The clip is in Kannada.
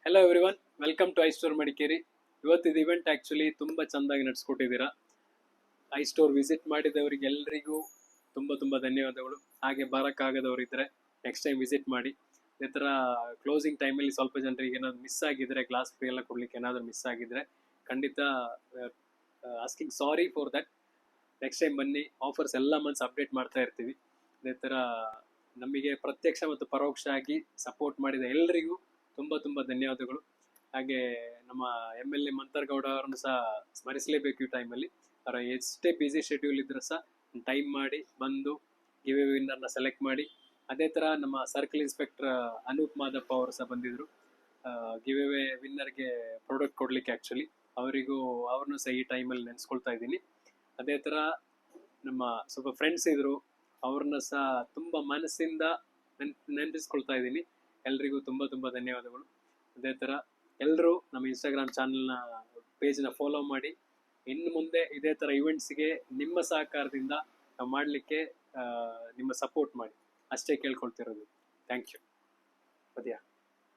Hello everyone, welcome to iStore Madikeri. ಇವತ್ತಿದ ಇವೆಂಟ್ ಆ್ಯಕ್ಚುಲಿ ತುಂಬ ಚೆಂದಾಗಿ ನಡೆಸ್ಕೊಟ್ಟಿದ್ದೀರಾ. ಐ ಸ್ಟೋರ್ ವಿಸಿಟ್ ಮಾಡಿದವರಿಗೆ ಎಲ್ಲರಿಗೂ ತುಂಬ ತುಂಬ ಧನ್ಯವಾದಗಳು. ಹಾಗೆ ಬರೋಕ್ಕಾಗದವರಿದ್ದರೆ ನೆಕ್ಸ್ಟ್ ಟೈಮ್ ವಿಸಿಟ್ ಮಾಡಿ. ಇದೇ ಥರ ಕ್ಲೋಸಿಂಗ್ ಟೈಮಲ್ಲಿ ಸ್ವಲ್ಪ ಜನರಿಗೆ ಏನಾದರೂ ಮಿಸ್ ಆಗಿದ್ದರೆ, ಗ್ಲಾಸ್ ಫ್ರೀ ಎಲ್ಲ ಕೊಡಲಿಕ್ಕೆ ಏನಾದರೂ ಮಿಸ್ ಆಗಿದ್ದರೆ ಖಂಡಿತ asking sorry for that. Next time ಬನ್ನಿ, ಆಫರ್ಸ್ ಎಲ್ಲ ಮಂತ್ಸ್ ಅಪ್ಡೇಟ್ ಮಾಡ್ತಾ ಇರ್ತೀವಿ. ಇದೇ ಥರ ನಮಗೆ ಪ್ರತ್ಯಕ್ಷ ಮತ್ತು ಪರೋಕ್ಷ ಆಗಿ ಸಪೋರ್ಟ್ ಮಾಡಿದ ಎಲ್ಲರಿಗೂ ತುಂಬ ತುಂಬ ಧನ್ಯವಾದಗಳು. ಹಾಗೆ ನಮ್ಮ MLA ಮಂತರ್ಗೌಡ ಅವರನ್ನು ಸಹ ಸ್ಮರಿಸಲೇಬೇಕು ಈ ಟೈಮಲ್ಲಿ. ಅವರ ಎಷ್ಟೇ ಬ್ಯುಸಿ ಶೆಡ್ಯೂಲ್ ಇದ್ರೂ ಸಹ ಟೈಮ್ ಮಾಡಿ ಬಂದು ಗಿವ್ ಅವೇ ವಿನ್ನರ್ನ ಸೆಲೆಕ್ಟ್ ಮಾಡಿ. ಅದೇ ಥರ ನಮ್ಮ ಸರ್ಕಲ್ ಇನ್ಸ್ಪೆಕ್ಟರ್ ಅನೂಪ್ ಮಾದಪ್ಪ ಅವರು ಸಹ ಬಂದಿದ್ದರು ಗಿವ್ ಅವೇ ವಿನ್ನರ್ಗೆ ಪ್ರಾಡಕ್ಟ್ ಕೊಡಲಿಕ್ಕೆ. ಆ್ಯಕ್ಚುಲಿ ಅವ್ರನ್ನೂ ಸಹ ಈ ಟೈಮಲ್ಲಿ ನೆನೆಸ್ಕೊಳ್ತಾ ಇದ್ದೀನಿ. ಅದೇ ಥರ ನಮ್ಮ ಸ್ವಲ್ಪ ಫ್ರೆಂಡ್ಸ್ ಇದ್ದರು, ಅವ್ರನ್ನ ಸಹ ತುಂಬ ಮನಸ್ಸಿಂದ ನೆನಪಿಸ್ಕೊಳ್ತಾ ಇದ್ದೀನಿ. ಎಲ್ರಿಗೂ ತುಂಬ ತುಂಬ ಧನ್ಯವಾದಗಳು. ಅದೇ ಥರ ಎಲ್ಲರೂ ನಮ್ಮ ಇನ್ಸ್ಟಾಗ್ರಾಮ್ ಚಾನಲ್ನ ಪೇಜ್ನ ಫಾಲೋ ಮಾಡಿ. ಇನ್ನು ಮುಂದೆ ಇದೇ ಥರ ಇವೆಂಟ್ಸ್ಗೆ ನಿಮ್ಮ ಸಹಕಾರದಿಂದ ನಾವು ಮಾಡಲಿಕ್ಕೆ ನಿಮ್ಮ ಸಪೋರ್ಟ್ ಮಾಡಿ, ಅಷ್ಟೇ ಕೇಳ್ಕೊಳ್ತಿರೋದು. Thank you. ಅದ್ಯಾ